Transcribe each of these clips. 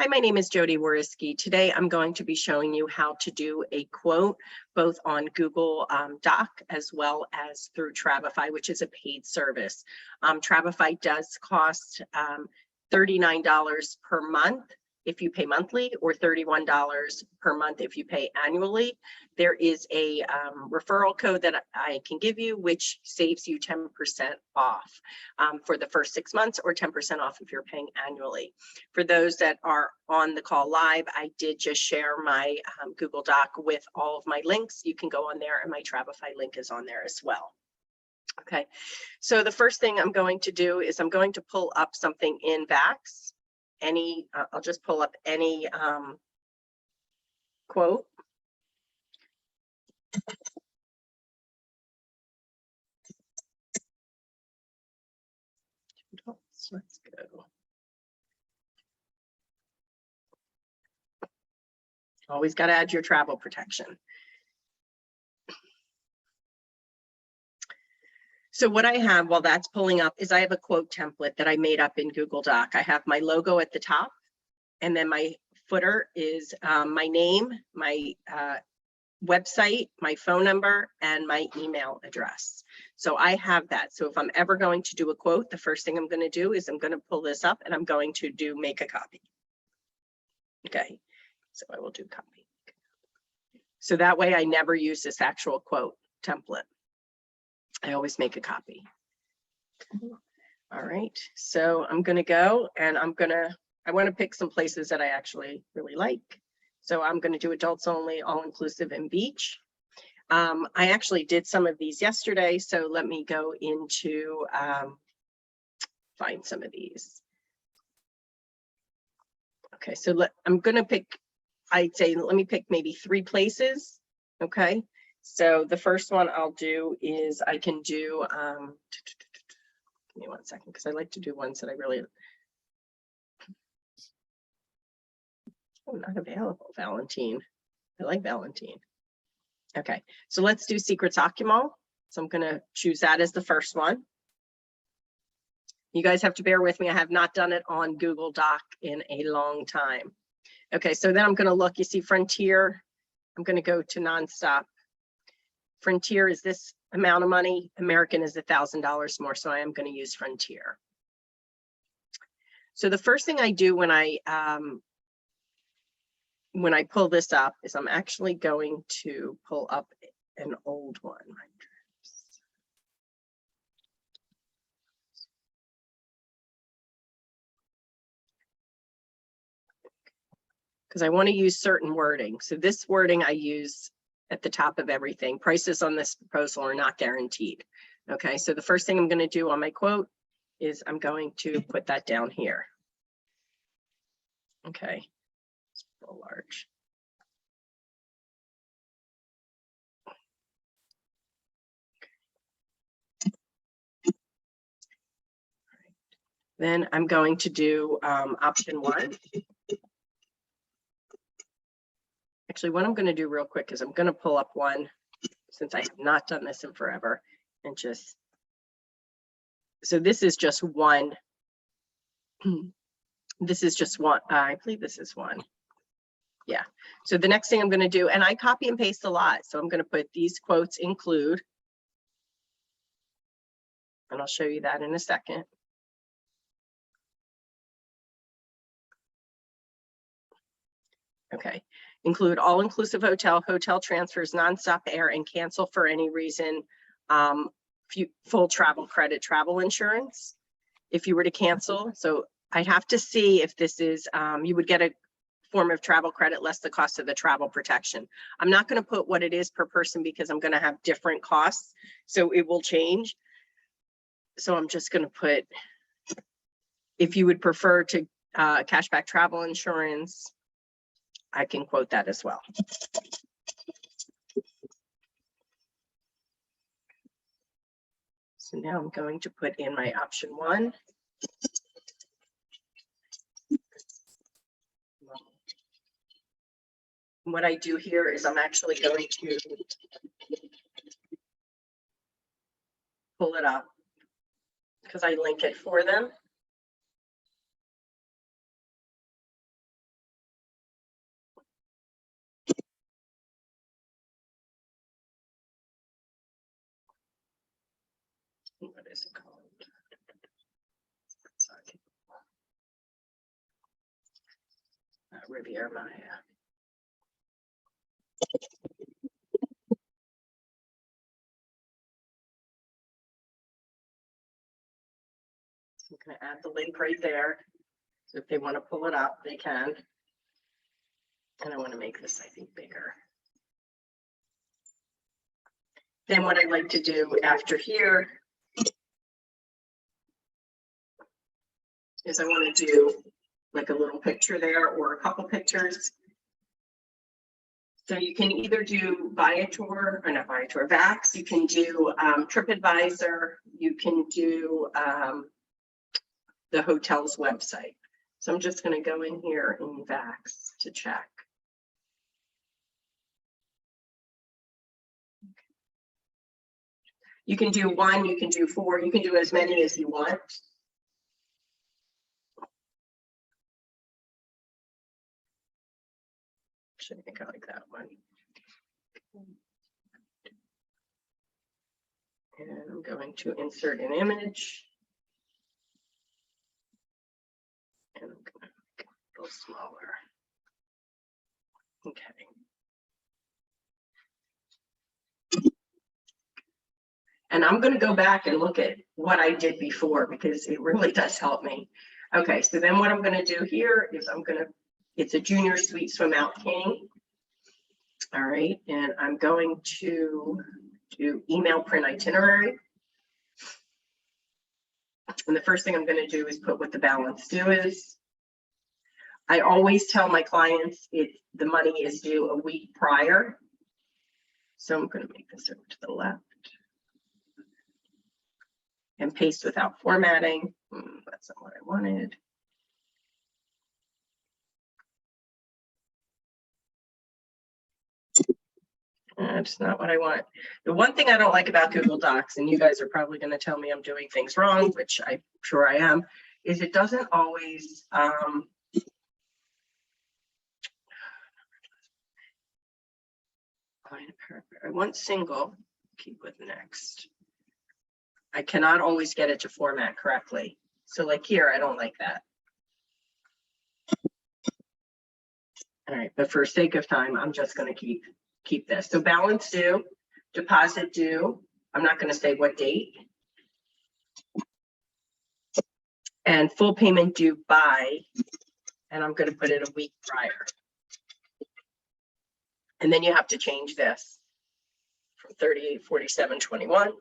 Hi, my name is Jody Wariski. Today I'm going to be showing you how to do a quote both on Google Doc as well as through Travify, which is a paid service. Travify does cost $39 per month if you pay monthly, or $31 per month if you pay annually. There is a referral code that I can give you, which saves you 10% off for the first 6 months, or 10% off if you're paying annually. For those that are on the call live, I did just share my Google Doc with all of my links. You can go on there, and my Travify link is on there as well. Okay, so the first thing I'm going to do is I'm going to pull up something in VAX. I'll just pull up any quote. Let's go. Always got to add your travel protection. So what I have while that's pulling up is I have a quote template that I made up in Google Doc. I have my logo at the top, and then my footer is my name, my website, my phone number, and my email address. So I have that. So if I'm ever going to do a quote, the first thing I'm going to do is I'm going to pull this up, and I'm going to make a copy. Okay, so I will do copy. So that way I never use this actual quote template. I always make a copy. All right, so I'm going to go, and I want to pick some places that I actually really like. So I'm going to do adults only, all inclusive, and beach. I actually did some of these yesterday, so let me go into find some of these. Okay, so I'm going to pick, I'd say, let me pick maybe 3 places. Okay, so the first one I'll do is I can do, give me 1 second, because I like to do ones that I really, oh, not available, Valentine. I like Valentine. Okay, so let's do Secrets Akumal. So I'm going to choose that as the first one. You guys have to bear with me. I have not done it on Google Doc in a long time. Okay, so then I'm going to look, you see Frontier. I'm going to go to nonstop. Frontier is this amount of money. American is $1,000 more, so I am going to use Frontier. So the first thing I do when I pull this up is I'm actually going to pull up an old one. Because I want to use certain wording. So this wording I use at the top of everything. Prices on this proposal are not guaranteed. Okay, so the first thing I'm going to do on my quote is I'm going to put that down here. Okay, it's a little large. Then I'm going to do option 1. Actually, what I'm going to do real quick is I'm going to pull up one, since I have not done this in forever, and just, so this is just one. This is just one. I believe this is one. Yeah. So the next thing I'm going to do, and I copy and paste a lot, so I'm going to put these quotes include, and I'll show you that in a second. Okay. Include all-inclusive hotel, hotel transfers, nonstop air, and cancel for any reason. Full travel credit, travel insurance if you were to cancel. So I'd have to see if this is, you would get a form of travel credit less the cost of the travel protection. I'm not going to put what it is per person because I'm going to have different costs, so it will change. So I'm just going to put, if you would prefer to cashback travel insurance, I can quote that as well. So now I'm going to put in my option 1. What I do here is I'm actually going to pull it up because I link it for them. Riviera Maya. So I'm going to add the link right there. So if they want to pull it up, they can. And I want to make this, I think, bigger. Then what I like to do after here is I want to do like a little picture there or a couple pictures. So you can either do Viator, or not Viator, Vax, you can do TripAdvisor, you can do the hotel's website. So I'm just going to go in here in Vax to check. You can do 1, you can do 4, you can do as many as you want. I think I like that one. And I'm going to insert an image. And I'm going to make it a little smaller. Okay. And I'm going to go back and look at what I did before because it really does help me. Okay, so then what I'm going to do here is it's a junior suite swim out king. All right, and I'm going to do email print itinerary. And the first thing I'm going to do is put what the balance due is. I always tell my clients the money is due a week prior. So I'm going to make this over to the left. And paste without formatting. That's not what I wanted. That's not what I want. The one thing I don't like about Google Docs, and you guys are probably going to tell me I'm doing things wrong, which I'm sure I am, is it doesn't always I want single, keep with next. I cannot always get it to format correctly. So like here, I don't like that. All right, but for sake of time, I'm just going to keep this. So balance due, deposit due. I'm not going to say what date. And full payment due by, and I'm going to put it a week prior. And then you have to change this from 38.47.21.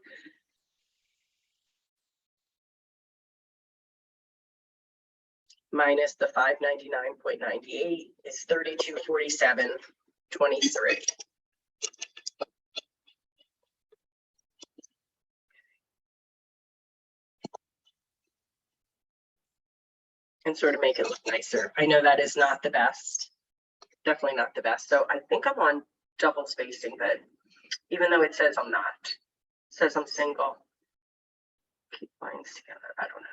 Minus the 599.98 is 32.47.23. And sort of make it look nicer. I know that is not the best, definitely not the best. So I think I'm on double spacing, but even though it says I'm not, it says I'm single. Keep lines together, I don't know.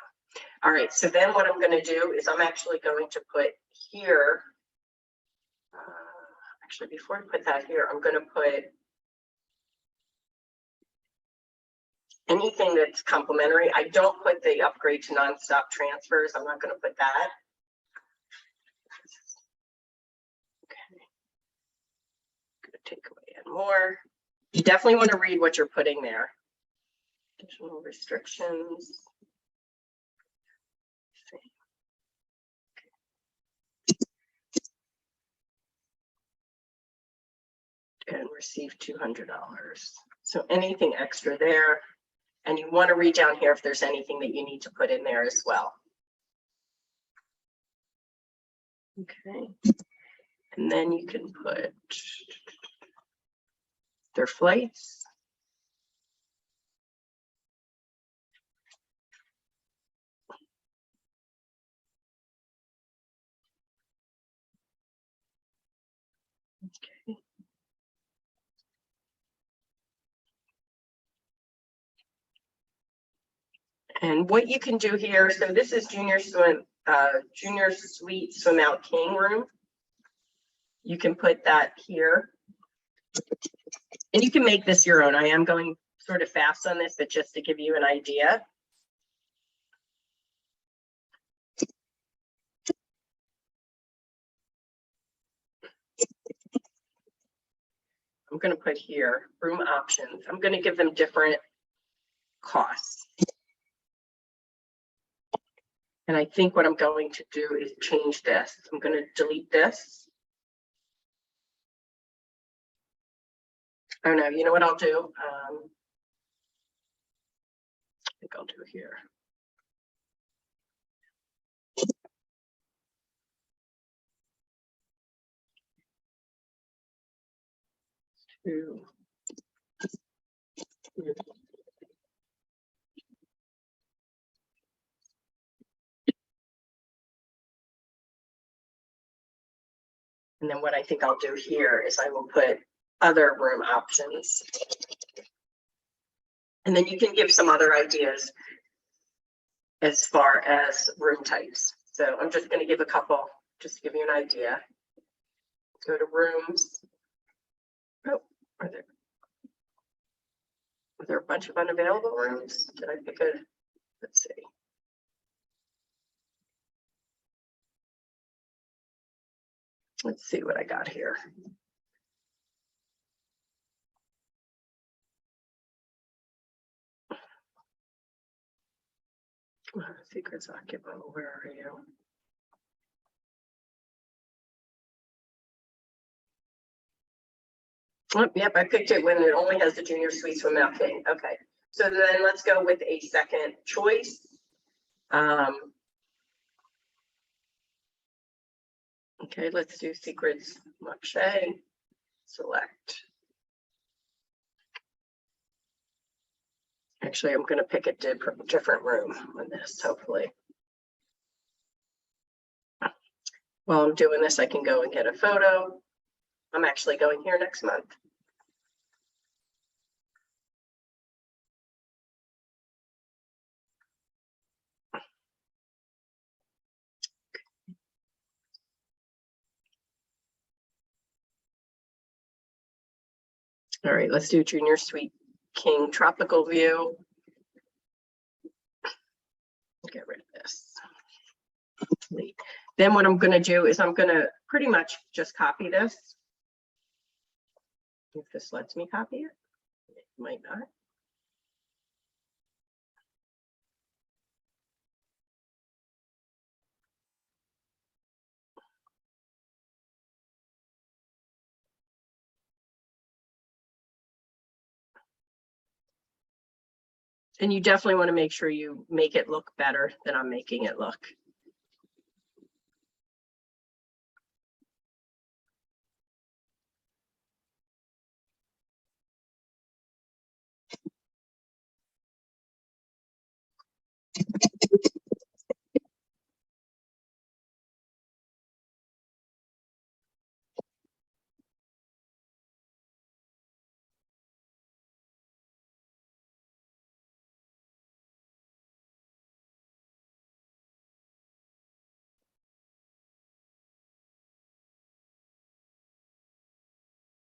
All right, so then what I'm going to do is I'm actually going to put here, actually before I put that here, I'm going to put anything that's complimentary. I don't put the upgrade to nonstop transfers. I'm not going to put that. Okay. I'm going to take away and more. You definitely want to read what you're putting there. Additional restrictions. And receive $200. So anything extra there. And you want to read down here if there's anything that you need to put in there as well. Okay. And then you can put their flights. Okay. And what you can do here, so this is junior suite swim out king room. You can put that here. And you can make this your own. I am going sort of fast on this, but just to give you an idea. I'm going to put here room options. I'm going to give them different costs. And I think what I'm going to do is change this. I'm going to delete this. Oh no, you know what I'll do? I think I'll do here. Two. And then what I think I'll do here is I will put other room options. And then you can give some other ideas as far as room types. So I'm just going to give a couple, just to give you an idea. Go to rooms. Oh, are there a bunch of unavailable rooms? Did I pick a, let's see. Let's see what I got here. Secrets occupant, where are you? Oh, yep, I picked it when it only has the junior suites from Mount King. Okay, so then let's go with a second choice. Okay, let's do Secrets Marche. Select. Actually, I'm going to pick a different room on this, hopefully. While I'm doing this, I can go and get a photo. I'm actually going here next month. All right, let's do Junior Suite King Tropical View. Get rid of this. Then what I'm going to do is I'm going to pretty much just copy this. If this lets me copy it, it might not. And you definitely want to make sure you make it look better than I'm making it look.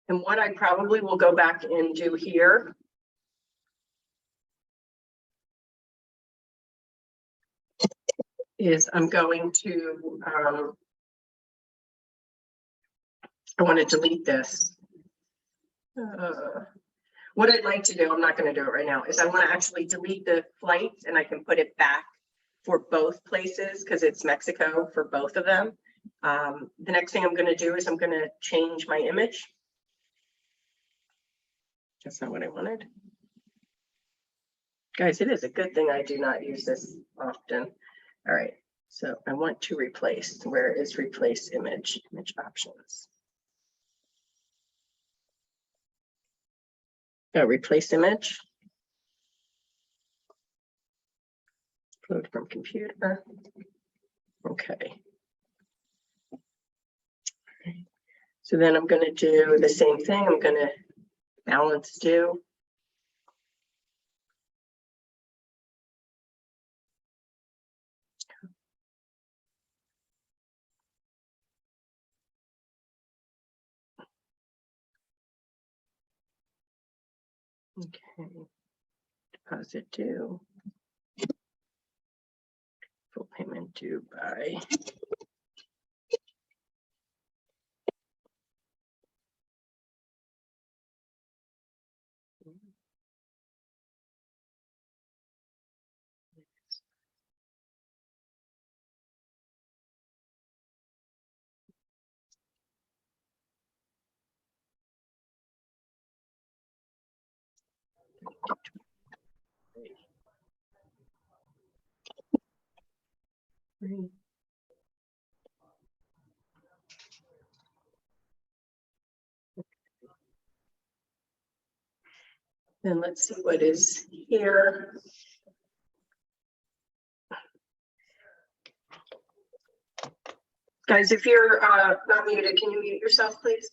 And what I probably will go back and do here is I'm going to, I want to delete this. What I'd like to do, I'm not going to do it right now, is I want to actually delete the flights and I can put it back for both places because it's Mexico for both of them. The next thing I'm going to do is I'm going to change my image. That's not what I wanted. Guys, it is a good thing I do not use this often. All right, so I want to replace. Where is replace image? Image options. Oh, replace image. Upload from computer. Okay. So then I'm going to do the same thing. I'm going to balance do. Okay. Deposit due. Full payment due by. And let's see what is here. Guys, if you're not muted, can you mute yourself, please?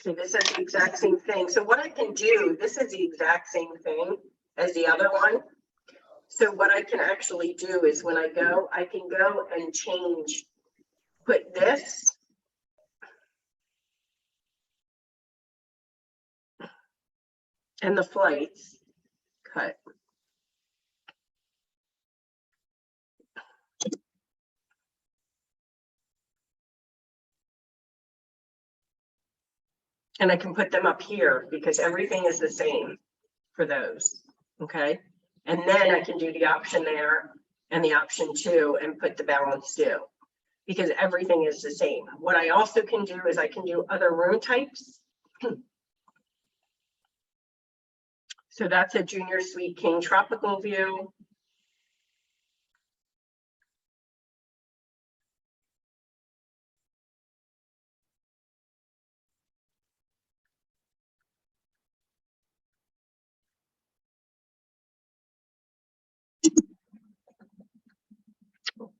Okay, this is the exact same thing. So what I can do, this is the exact same thing as the other one. So what I can actually do is when I go, I can go and change, put this and the flights, cut. And I can put them up here because everything is the same for those, okay? And then I can do the option there and the option 2 and put the balance due because everything is the same. What I also can do is I can do other room types. So that's a junior suite king tropical view.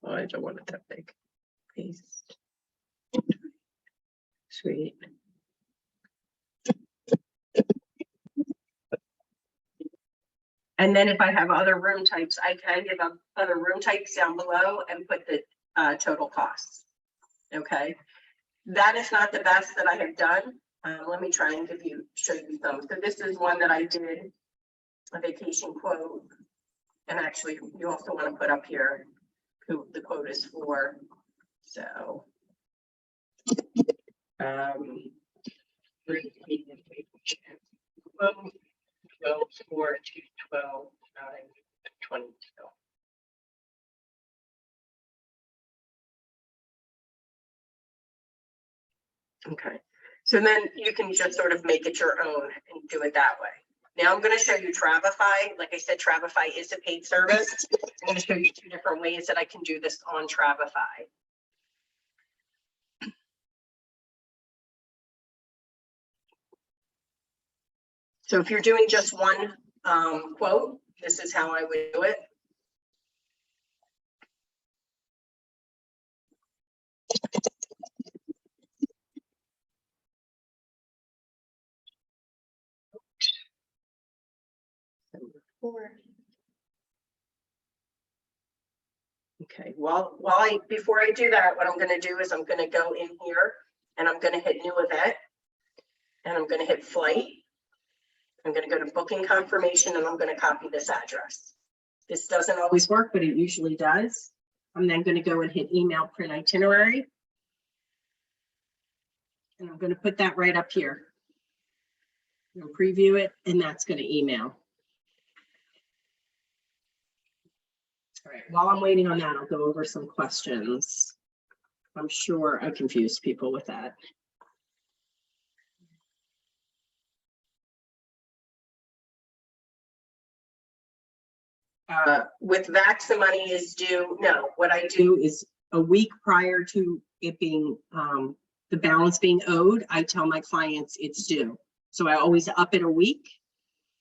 Oh, I don't want it that big. Paste. Sweet. And then if I have other room types, I can give up other room types down below and put the total costs. Okay. That is not the best that I have done. Let me try and show you some. So this is one that I did, a vacation quote. And actually, you also want to put up here who the quote is for. So, quote 12/4 to 12/9/22. Okay, so then you can just sort of make it your own and do it that way. Now I'm going to show you Travify. Like I said, Travify is a paid service. I'm going to show you 2 different ways that I can do this on Travify. So if you're doing just one quote, this is how I would do it. Number 4. Okay, before I do that, what I'm going to do is I'm going to go in here and I'm going to hit new event and I'm going to hit flight. I'm going to go to booking confirmation and I'm going to copy this address. This doesn't always work, but it usually does. I'm then going to go and hit email print itinerary. And I'm going to put that right up here. I'll preview it and that's going to email. All right, while I'm waiting on that, I'll go over some questions. I'm sure I confused people with that. With VAX, the money is due. No, what I do is a week prior to it being the balance being owed, I tell my clients it's due. So I always up it a week.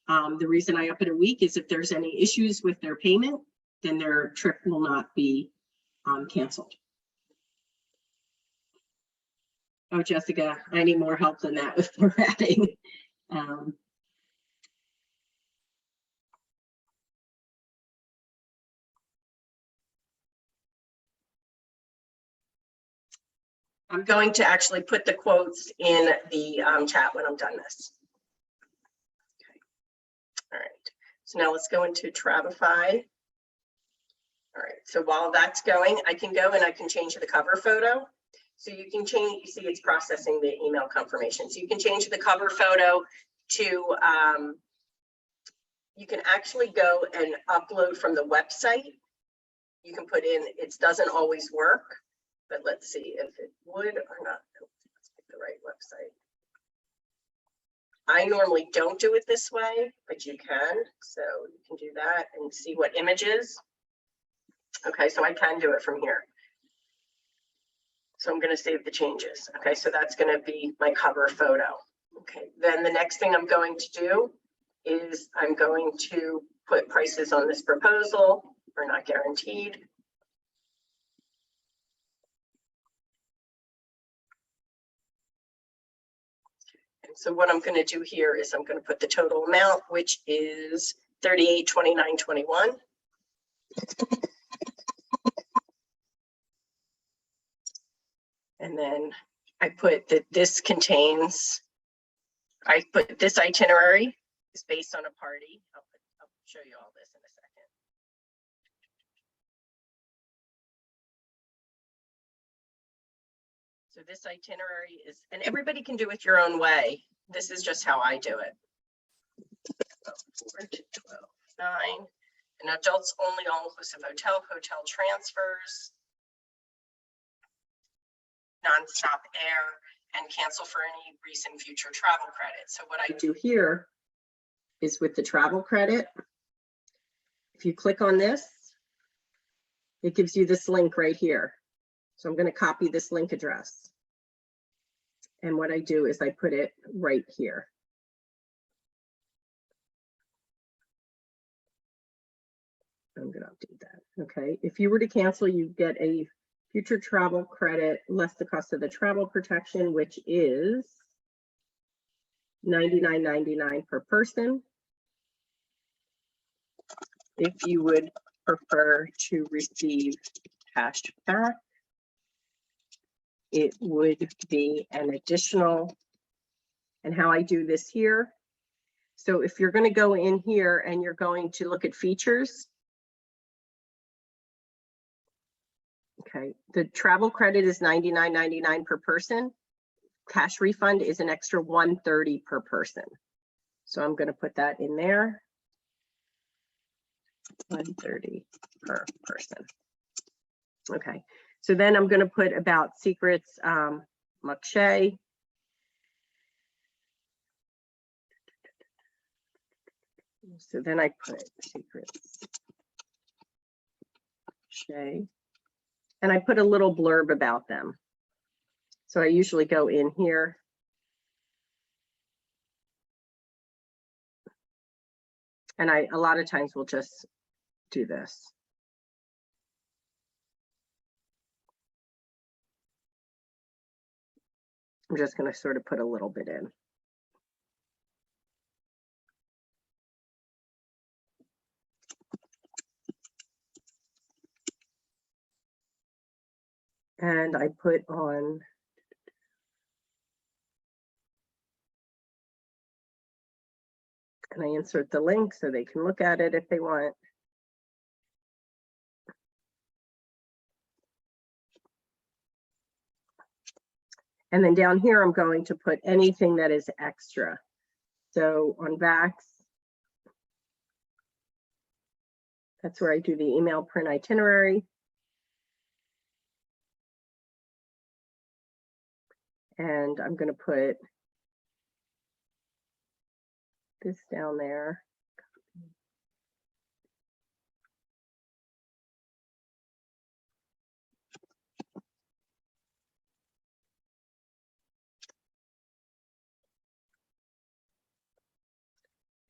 The reason I up it a week is if there's any issues with their payment, then their trip will not be canceled. Oh, Jessica, I need more help than that with formatting. I'm going to actually put the quotes in the chat when I'm done this. Okay. All right. So now let's go into Travify. All right. So while that's going, I can go and I can change the cover photo. So you can change, you see it's processing the email confirmation. So you can change the cover photo to, you can actually go and upload from the website. You can put in, it doesn't always work, but let's see if it would or not. Let's pick the right website. I normally don't do it this way, but you can. So you can do that and see what images. Okay, so I can do it from here. So I'm going to save the changes. Okay, so that's going to be my cover photo. Okay, then the next thing I'm going to do is I'm going to put prices on this proposal. Are not guaranteed. And so what I'm going to do here is I'm going to put the total amount, which is $38.29.21. And then I put that this contains, I put this itinerary is based on a party. I'll show you all this in a second. So this itinerary is, and everybody can do it your own way. This is just how I do it. 4 to 12, 9, and adults only all-inclusive hotel transfers, nonstop air, and cancel for any recent future travel credit. So what I do here is with the travel credit, if you click on this, it gives you this link right here. So I'm going to copy this link address. And what I do is I put it right here. I'm going to update that. Okay. If you were to cancel, you get a future travel credit less the cost of the travel protection, which is $99.99 per person. If you would prefer to receive cash back, it would be an additional, and how I do this here. So if you're going to go in here and you're going to look at features, okay, the travel credit is $99.99 per person. Cash refund is an extra $130 per person. So I'm going to put that in there. $130 per person. Okay, so then I'm going to put about secrets, Makshay. So then I put secrets, Shay, and I put a little blurb about them. So I usually go in here. And a lot of times will just do this. I'm just going to sort of put a little bit in. And I put on and I insert the link so they can look at it if they want. And then down here, I'm going to put anything that is extra. So on Vax, that's where I do the email print itinerary. And I'm going to put this down there.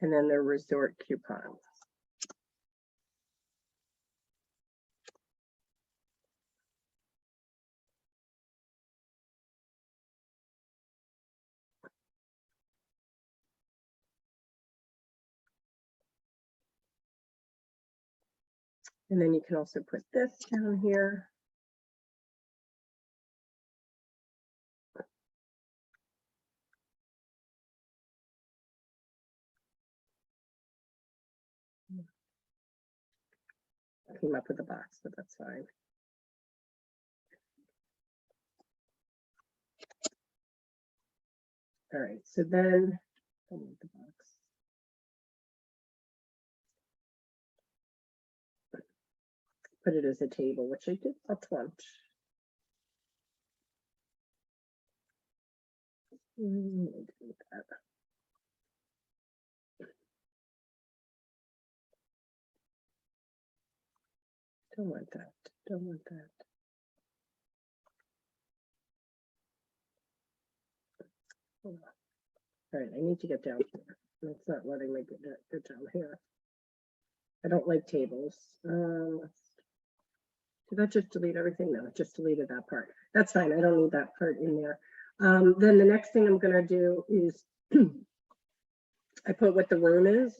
And then their resort coupons. And then you can also put this down here. I came up with a box, but that's fine. All right, so then I need the box. Put it as a table, which I did up front. Don't want that. Don't want that. Hold on. All right, I need to get down here. It's not letting me get down here. I don't like tables. Did that just delete everything? No, it just deleted that part. That's fine. I don't need that part in there. Then the next thing I'm going to do is I put what the room is.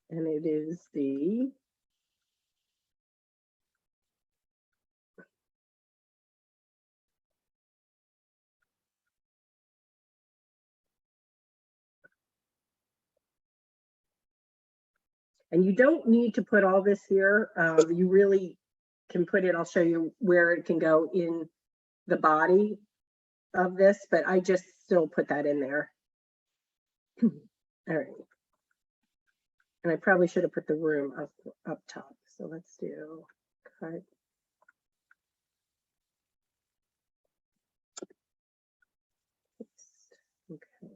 And it is the and you don't need to put all this here. You really can put it, I'll show you where it can go in the body of this, but I just still put that in there. All right. And I probably should have put the room up top. So let's do cut. Okay.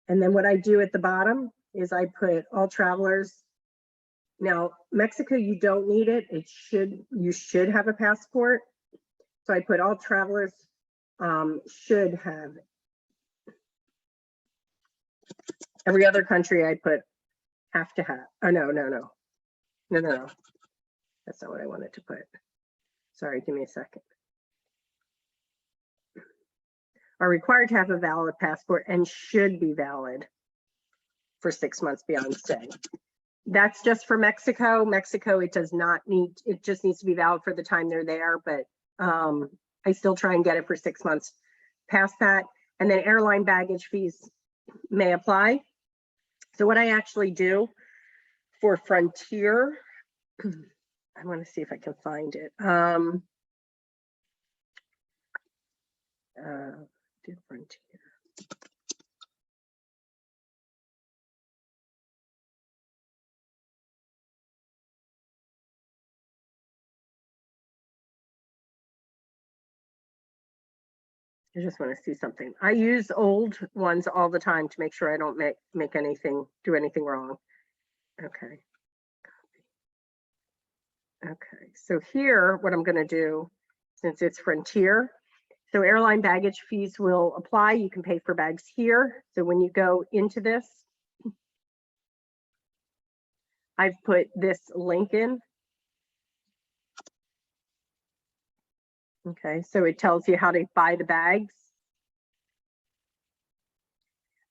And then what I do at the bottom is I put all travelers. Now, Mexico, you don't need it. You should have a passport. So I put all travelers should have it. Every other country I put have to have. Oh, no. That's not what I wanted to put. Sorry, give me a second. Are required to have a valid passport and should be valid for 6 months beyond stay. That's just for Mexico. Mexico, it does not need, it just needs to be valid for the time they're there, but I still try and get it for 6 months past that. And then airline baggage fees may apply. So what I actually do for Frontier, I want to see if I can find it. Do Frontier. I just want to see something. I use old ones all the time to make sure I don't do anything wrong. Okay. Okay, so here, what I'm going to do, since it's Frontier, so airline baggage fees will apply. You can pay for bags here. So when you go into this, I've put this link in. Okay, so it tells you how to buy the bags.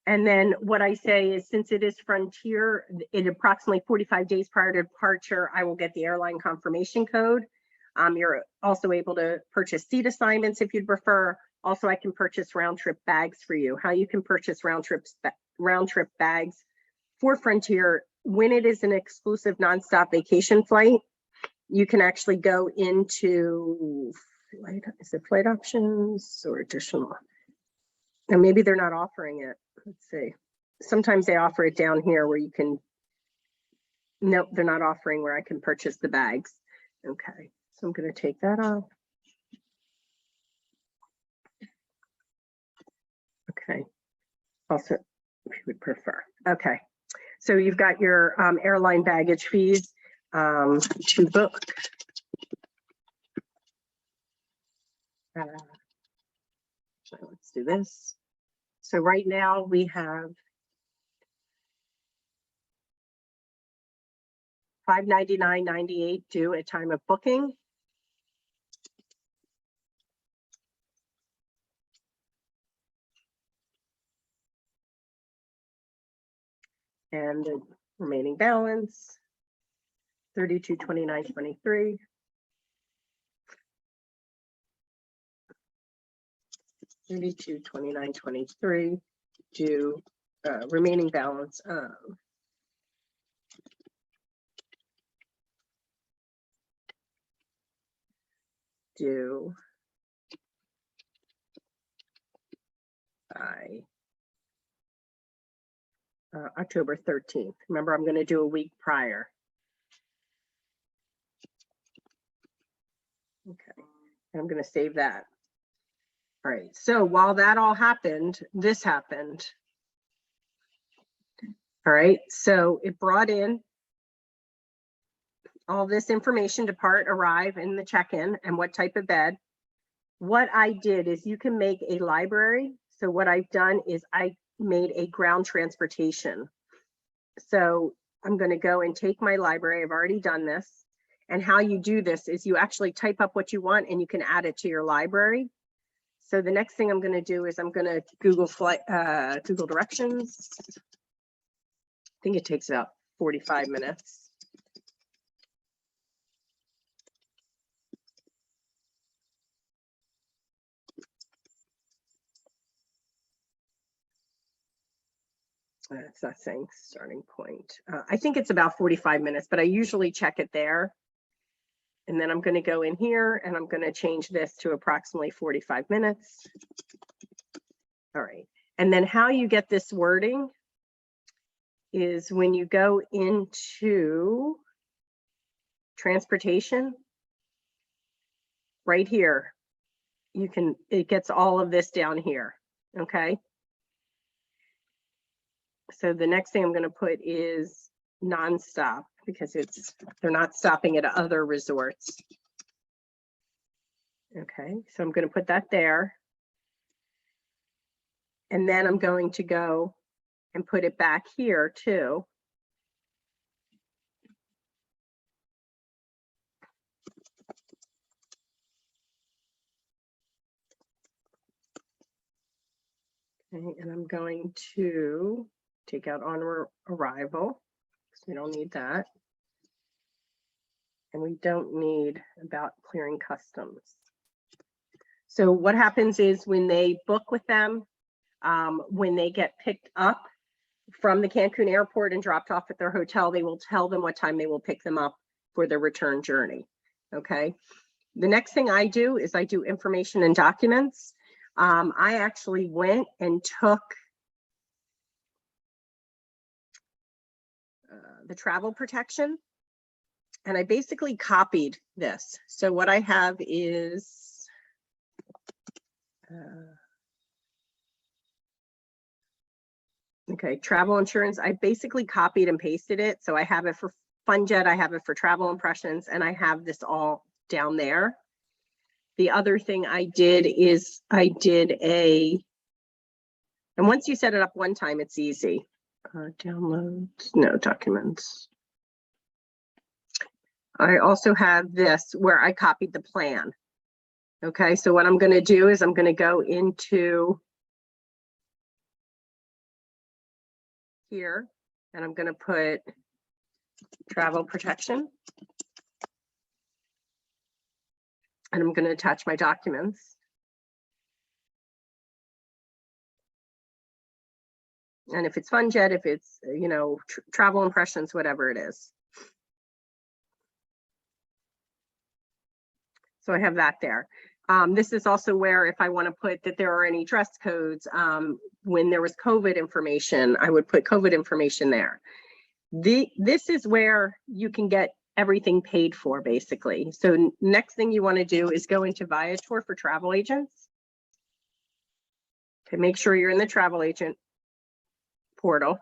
And then what I say is, since it is Frontier, in approximately 45 days prior to departure, I will get the airline confirmation code. You're also able to purchase seat assignments if you'd prefer. Also, I can purchase round trip bags for you. How you can purchase round trip bags for Frontier, when it is an exclusive nonstop vacation flight, you can actually go into, is it flight options or additional? And maybe they're not offering it. Let's see. Sometimes they offer it down here where you can, nope, they're not offering where I can purchase the bags. Okay, so I'm going to take that off. Okay, also, if you would prefer. Okay, so you've got your airline baggage fees to book. So let's do this. So right now we have $599.98 due at time of booking. And the remaining balance, $32.29.23. $32.29.23 due remaining balance of due by October 13th. Remember, I'm going to do a week prior. Okay, and I'm going to save that. All right, so while that all happened, this happened. All right, so it brought in all this information: depart, arrive, and the check-in, and what type of bed. What I did is, you can make a library. So what I've done is I made a ground transportation. So I'm going to go and take my library. I've already done this. And how you do this is you actually type up what you want and you can add it to your library. So the next thing I'm going to do is I'm going to Google directions. I think it takes about 45 minutes. It's not saying starting point. I think it's about 45 minutes, but I usually check it there. And then I'm going to go in here and I'm going to change this to approximately 45 minutes. All right. And then how you get this wording is when you go into transportation, right here, it gets all of this down here. Okay. So the next thing I'm going to put is nonstop, because they're not stopping at other resorts. Okay, so I'm going to put that there. And then I'm going to go and put it back here too. Okay, and I'm going to take out on arrival, because we don't need that. And we don't need about clearing customs. So what happens is when they book with them, when they get picked up from the Cancun airport and dropped off at their hotel, they will tell them what time they will pick them up for their return journey. Okay. The next thing I do is I do information and documents. I actually went and took the travel protection, and I basically copied this. So what I have is okay, travel insurance. I basically copied and pasted it. So I have it for FunJet, I have it for travel impressions, and I have this all down there. The other thing I did is I did and once you set it up one time, it's easy. Downloads, no documents. I also have this where I copied the plan. Okay, so what I'm going to do is I'm going to go into here and I'm going to put travel protection. And I'm going to attach my documents. And if it's FunJet, if it's, you know, travel impressions, whatever it is. So I have that there. This is also where if I want to put that there are any dress codes, when there was COVID information, I would put COVID information there. This is where you can get everything paid for, basically. So next thing you want to do is go into Viator for travel agents. Okay, make sure you're in the travel agent portal.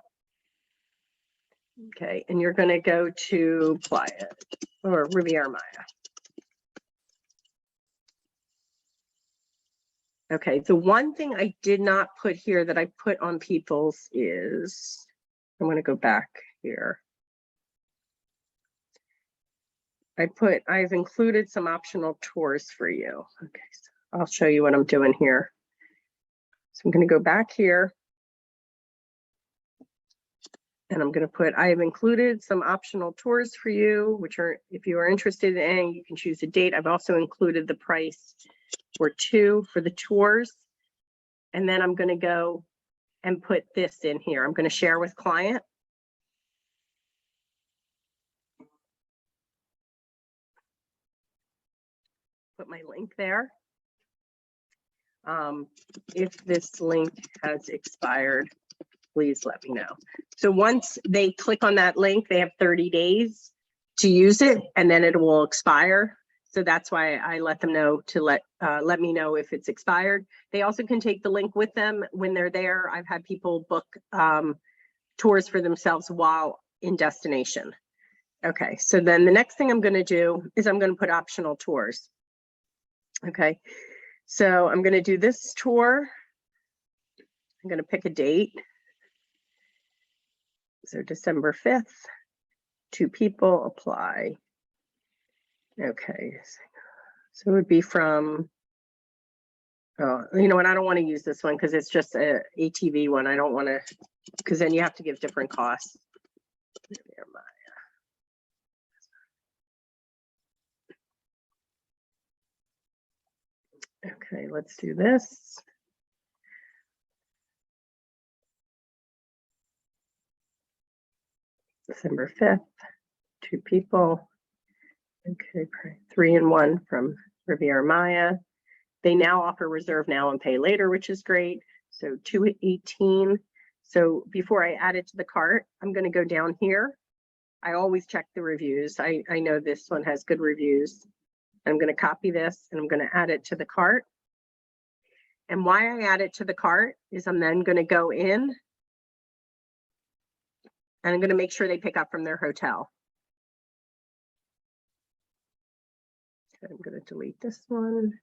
Okay, and you're going to go to Playa or Riviera Maya. Okay, the one thing I did not put here that I put on people's is, I'm going to go back here. I've included some optional tours for you. Okay, so I'll show you what I'm doing here. So I'm going to go back here. And I'm going to put, I have included some optional tours for you, which are, if you are interested in any, you can choose a date. I've also included the price for 2 for the tours. And then I'm going to go and put this in here. I'm going to share with client. Put my link there. If this link has expired, please let me know. So once they click on that link, they have 30 days to use it, and then it will expire. So that's why I let them know to let me know if it's expired. They also can take the link with them when they're there. I've had people book tours for themselves while in destination. Okay, so then the next thing I'm going to do is I'm going to put optional tours. Okay, so I'm going to do this tour. I'm going to pick a date. So December 5th, 2 people, apply. Okay, so it would be from, oh, you know what, I don't want to use this one because it's just a ATV one. I don't want to, because then you have to give different costs. Okay, let's do this. December 5th, 2 people. Okay, 3 and 1 from Riviera Maya. They now offer reserve now and pay later, which is great. So 218. So before I add it to the cart, I'm going to go down here. I always check the reviews. I know this one has good reviews. I'm going to copy this and I'm going to add it to the cart. And why I add it to the cart is I'm then going to go in and I'm going to make sure they pick up from their hotel. So I'm going to delete this one.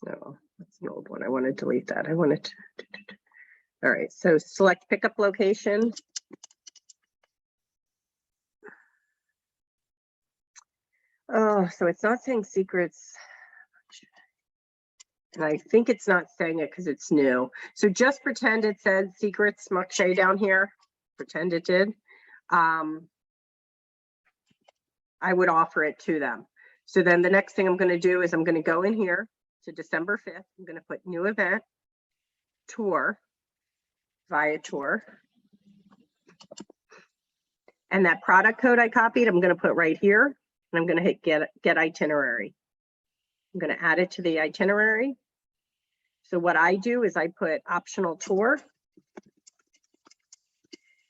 No, that's an old one. I want to delete that. I want to. All right, so select pickup location. Oh, so it's not saying secrets. And I think it's not saying it because it's new. So just pretend it said secrets Mokshay down here. Pretend it did. I would offer it to them. So then the next thing I'm going to do is I'm going to go in here to December 5th. I'm going to put new event, tour, via tour. And that product code I copied, I'm going to put right here. And I'm going to hit get itinerary. I'm going to add it to the itinerary. So what I do is I put optional tour.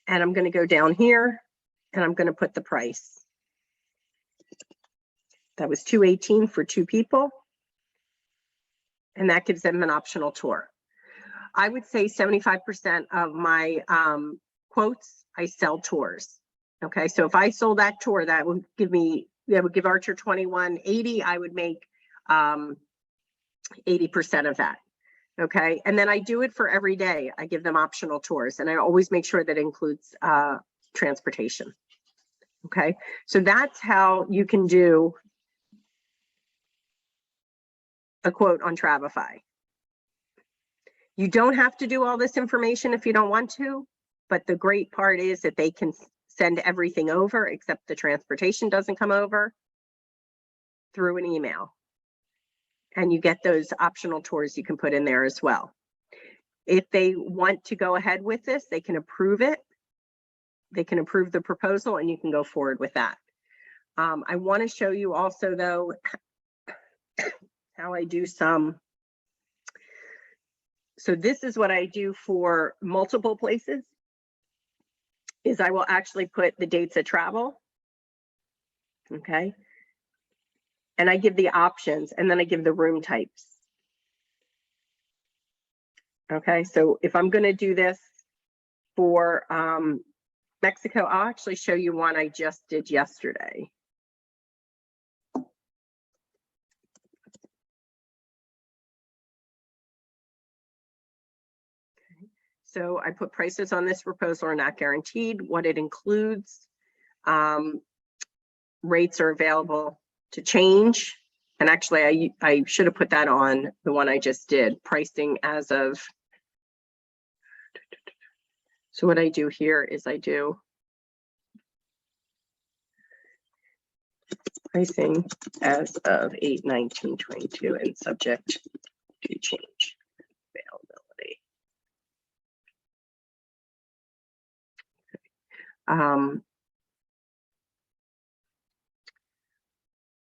And I'm going to go down here and I'm going to put the price. That was $218 for 2 people. And that gives them an optional tour. I would say 75% of my quotes, I sell tours. Okay, so if I sold that tour, that would give Archer $21.80. I would make 80% of that. Okay, and then I do it for every day. I give them optional tours, and I always make sure that includes transportation. Okay, so that's how you can do a quote on Travify. You don't have to do all this information if you don't want to, but the great part is that they can send everything over except the transportation doesn't come over through an email. And you get those optional tours you can put in there as well. If they want to go ahead with this, they can approve it. They can approve the proposal and you can go forward with that. I want to show you also though, how I do some. So this is what I do for multiple places, is I will actually put the dates of travel. Okay. And I give the options and then I give the room types. Okay. So if I'm going to do this for Mexico, I'll actually show you one I just did yesterday. So I put prices on this proposal are not guaranteed, what it includes. Rates are available to change. And actually, I should have put that on the one I just did. Pricing as of. So what I do here is I do pricing as of 8/19/22 and subject to change. Availability.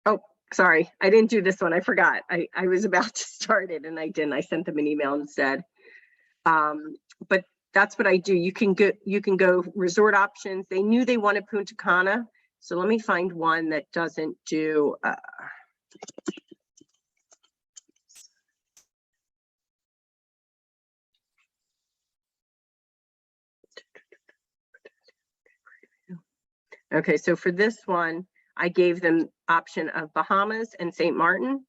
Oh, sorry, I didn't do this one. I forgot. I was about to start it and I didn't. I sent them an email instead. But that's what I do. You can go resort options. They knew they wanted Punta Cana. So let me find one that doesn't do, okay, so for this one, I gave them option of Bahamas and St. Martin.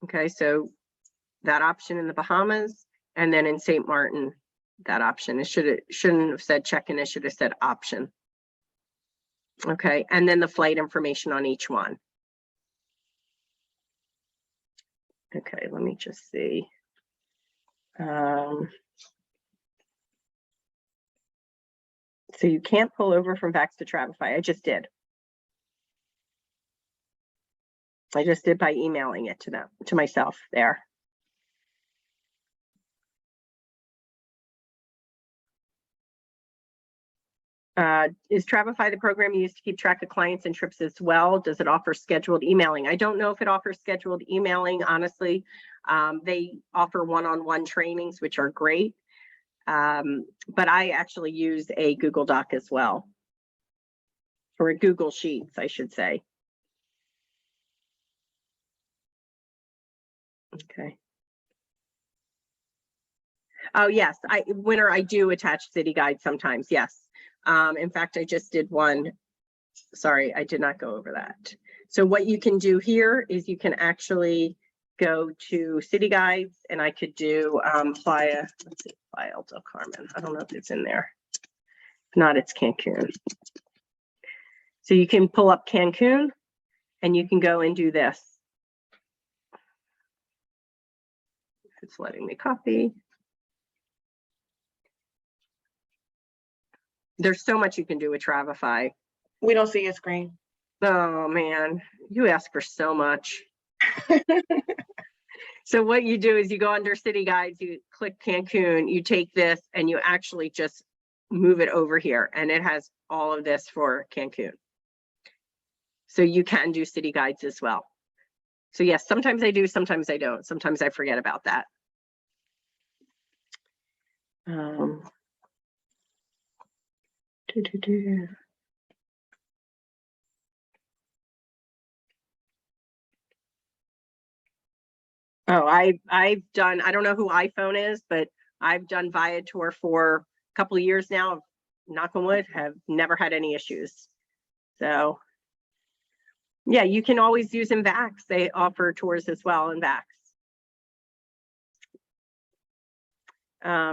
Okay, so that option in the Bahamas, and then in St. Martin, that option. It shouldn't have said check-in, it should have said option. Okay, and then the flight information on each one. Okay, let me just see. So you can't pull over from Vax to Travify. I just did. I just did by emailing it to them, to myself there. Is Travify the program you use to keep track of clients and trips as well? Does it offer scheduled emailing? I don't know if it offers scheduled emailing, honestly. They offer one-on-one trainings, which are great. But I actually use a Google Doc as well, or a Google Sheets, I should say. Okay. Oh, yes, Winter, I do attach city guides sometimes, yes. In fact, I just did one. Sorry, I did not go over that. So what you can do here is you can actually go to city guides, and I could do Playa, let's see, Playa del Carmen. I don't know if it's in there. If not, it's Cancun. So you can pull up Cancun, and you can go and do this. It's letting me copy. There's so much you can do with Travify. We don't see a screen. Oh man, you ask for so much. So what you do is you go under city guides, you click Cancun, you take this and you actually just move it over here, and it has all of this for Cancun. So you can do city guides as well. So yes, sometimes I do, sometimes I don't. Sometimes I forget about that. Oh, I've done, I don't know who iPhone is, but I've done Viator for a couple of years now. Knock on wood, have never had any issues. So yeah, you can always use in Vax. They offer tours as well in Vax.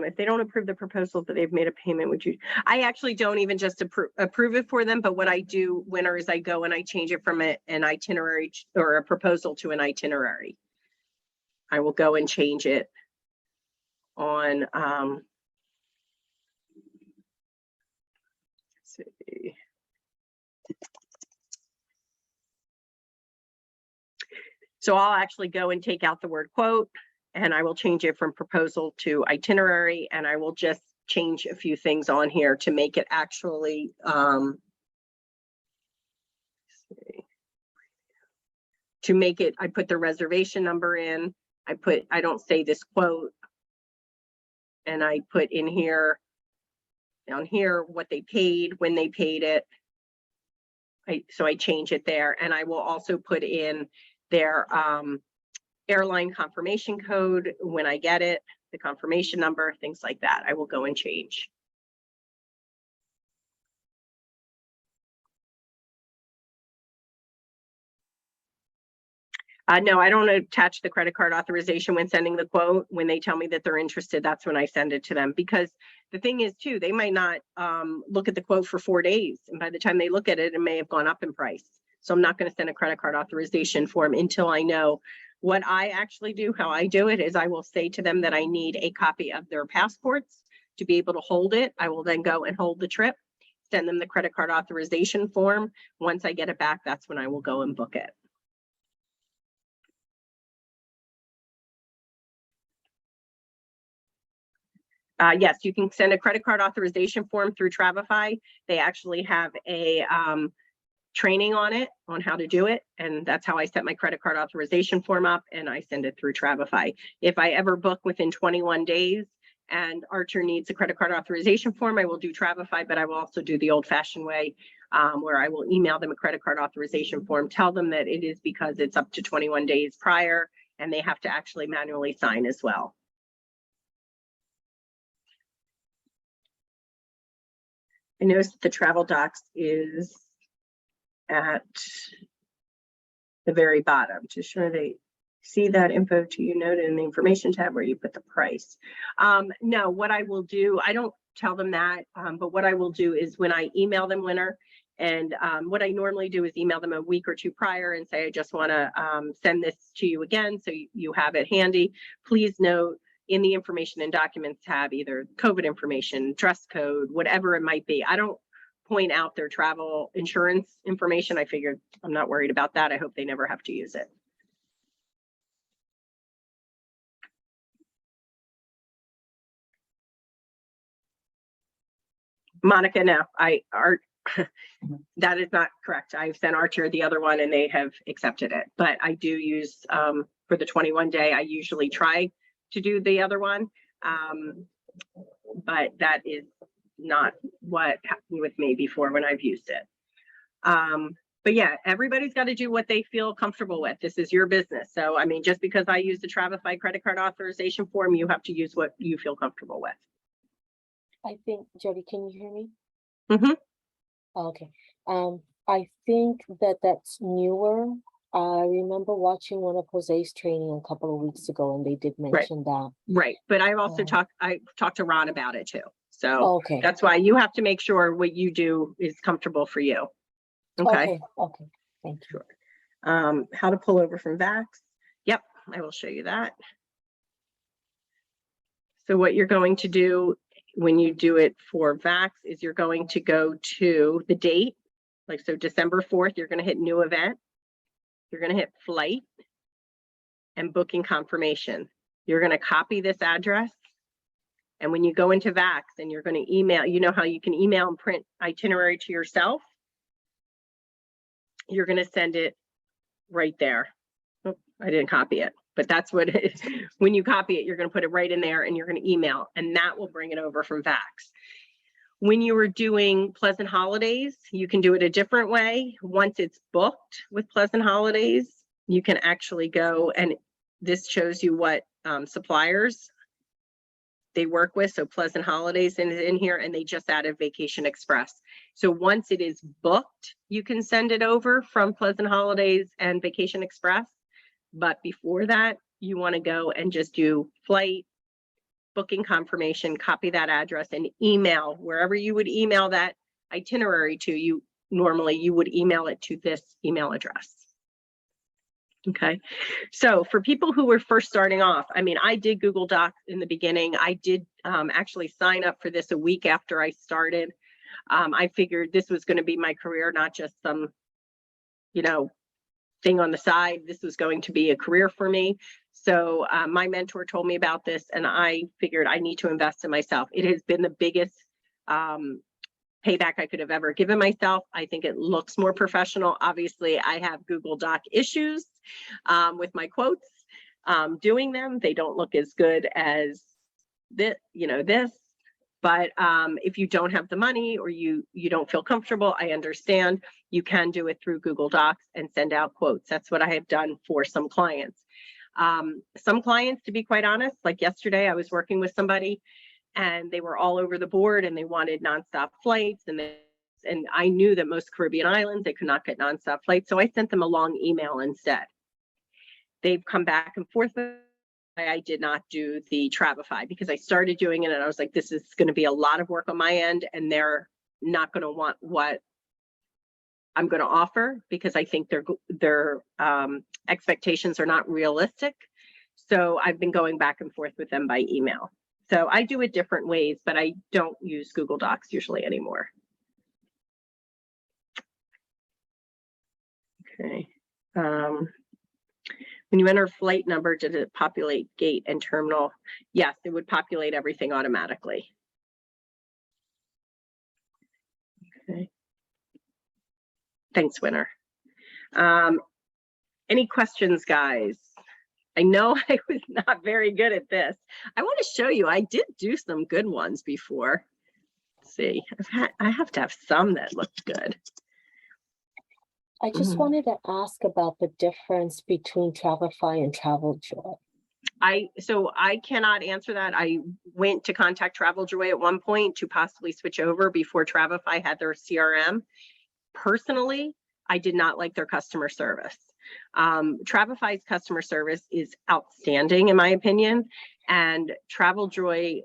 If they don't approve the proposal, but they've made a payment, would you? I actually don't even just approve it for them, but what I do, Winter, is I go and I change it from an itinerary or a proposal to an itinerary. I will go and change it on, let's see. So I'll actually go and take out the word quote, and I will change it from proposal to itinerary, and I will just change a few things on here to make it actually, to make it, I put the reservation number in, I don't say this quote, and I put in here, down here, what they paid, when they paid it. So I change it there, and I will also put in their airline confirmation code when I get it, the confirmation number, things like that. I will go and change. No, I don't attach the credit card authorization when sending the quote. When they tell me that they're interested, that's when I send it to them. Because the thing is too, they might not look at the quote for 4 days. And by the time they look at it, it may have gone up in price. So I'm not going to send a credit card authorization form until I know. What I actually do, how I do it, is I will say to them that I need a copy of their passports to be able to hold it. I will then go and hold the trip, send them the credit card authorization form. Once I get it back, that's when I will go and book it. Yes, you can send a credit card authorization form through Travify. They actually have a training on it, on how to do it. And that's how I set my credit card authorization form up, and I send it through Travify. If I ever book within 21 days and Archer needs a credit card authorization form, I will do Travify, but I will also do the old fashioned way. where I will email them a credit card authorization form, tell them that it is because it's up to 21 days prior, and they have to actually manually sign as well. I noticed that the travel docs is at the very bottom to show they see that info to you noted in the information tab where you put the price. No, what I will do, I don't tell them that, but what I will do is when I email them, Winner, and what I normally do is email them a week or two prior and say, I just want to send this to you again so you have it handy. Please note in the information and documents tab, either COVID information, dress code, whatever it might be. I don't point out their travel insurance information. I figured I'm not worried about that. I hope they never have to use it. Monica, no, that is not correct. I've sent Archer the other one and they have accepted it, but I do use, for the 21 day, I usually try to do the other one. But that is not what happened with me before when I've used it. But yeah, everybody's got to do what they feel comfortable with. This is your business. So, I mean, just because I use the Travify credit card authorization form, you have to use what you feel comfortable with. I think, Jody, can you hear me? Mm-hmm. Okay. I think that's newer. I remember watching one of Jose's training a couple of weeks ago, and they did mention that. Right. But I've also talked to Ron about it too. So Okay. that's why you have to make sure what you do is comfortable for you. Okay. Okay. Thank you. Sure. How to pull over from VAX. Yep, I will show you that. So what you're going to do when you do it for VAX is you're going to go to the date, like so December 4th, you're going to hit new event. You're going to hit flight and booking confirmation. You're going to copy this address. And when you go into VAX and you're going to email, you know how you can email and print itinerary to yourself? You're going to send it right there. Oh, I didn't copy it, but that's what it is. When you copy it, you're going to put it right in there and you're going to email, and that will bring it over from VAX. When you are doing Pleasant Holidays, you can do it a different way. Once it's booked with Pleasant Holidays, you can actually go, and this shows you what suppliers they work with. So Pleasant Holidays is in here, and they just added Vacation Express. So once it is booked, you can send it over from Pleasant Holidays and Vacation Express. But before that, you want to go and just do flight, booking confirmation, copy that address, and email wherever you would email that itinerary to. You normally you would email it to this email address. Okay, so for people who were first starting off, I mean, I did Google Docs in the beginning. I did actually sign up for this a week after I started. I figured this was going to be my career, not just some, you know, thing on the side. This was going to be a career for me. So my mentor told me about this, and I figured I need to invest in myself. It has been the biggest payback I could have ever given myself. I think it looks more professional. Obviously, I have Google Doc issues with my quotes. Doing them, they don't look as good as this, you know, this. But if you don't have the money or you don't feel comfortable, I understand. You can do it through Google Docs and send out quotes. That's what I have done for some clients. Some clients, to be quite honest, like yesterday, I was working with somebody and they were all over the board and they wanted nonstop flights. And I knew that most Caribbean islands, they could not get nonstop flights. So I sent them a long email instead. They've come back and forth. I did not do the Travify because I started doing it and I was like, this is going to be a lot of work on my end and they're not going to want what I'm going to offer because I think their expectations are not realistic. So I've been going back and forth with them by email. So I do it different ways, but I don't use Google Docs usually anymore. Okay. When you enter flight number, did it populate gate and terminal? Yes, it would populate everything automatically. Okay. Thanks, Winner. Any questions, guys? I know I was not very good at this. I want to show you, I did do some good ones before. see. I have to have some that looked good. I just Mhm. wanted to ask about the difference between Travify and Traveljoy. So I cannot answer that. I went to contact Traveljoy at one point to possibly switch over before Travify had their CRM. Personally, I did not like their customer service. Travify's customer service is outstanding in my opinion, and Traveljoy,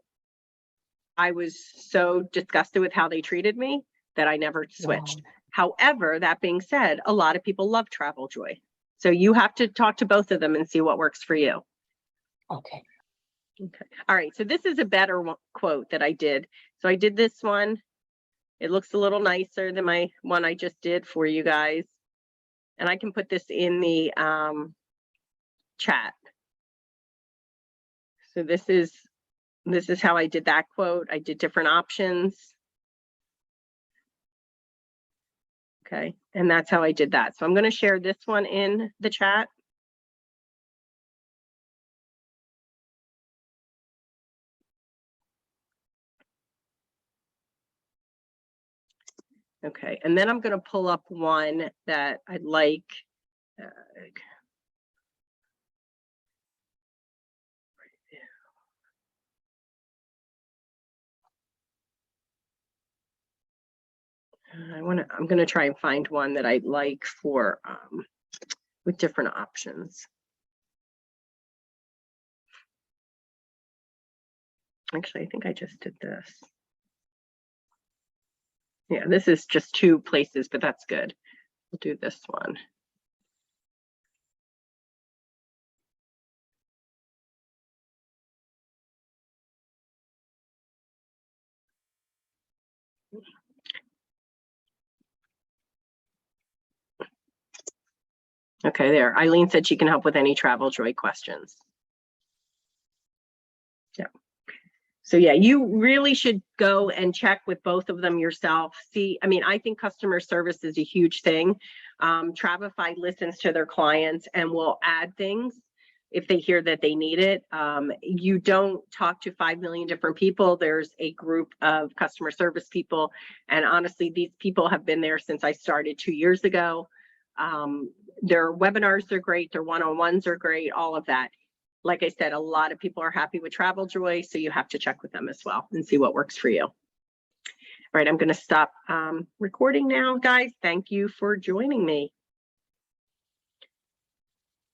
I was so disgusted with how they treated me that I never switched. Wow. However, that being said, a lot of people love Traveljoy. So you have to talk to both of them and see what works for you. Okay. Okay. All right. So this is a better quote that I did. So I did this one. It looks a little nicer than my one I just did for you guys. And I can put this in the chat. So this is how I did that quote. I did different options. Okay. And that's how I did that. So I'm going to share this one in the chat. Okay, and then I'm going to pull up one that I'd like. I'm going to try and find one that I'd like for with different options. Actually, I think I just did this. Yeah, this is just 2 places, but that's good. We'll do this one. Okay, there. Eileen said she can help with any Traveljoy questions. Yeah. So yeah, you really should go and check with both of them yourself. See, I mean, I think customer service is a huge thing. Travify listens to their clients and will add things if they hear that they need it. You don't talk to 5 million different people. There's a group of customer service people. And honestly, these people have been there since I started 2 years ago. Their webinars are great. Their one-on-ones are great, all of that. Like I said, a lot of people are happy with Traveljoy, so you have to check with them as well and see what works for you. All right, I'm going to stop recording now, guys. Thank you for joining me.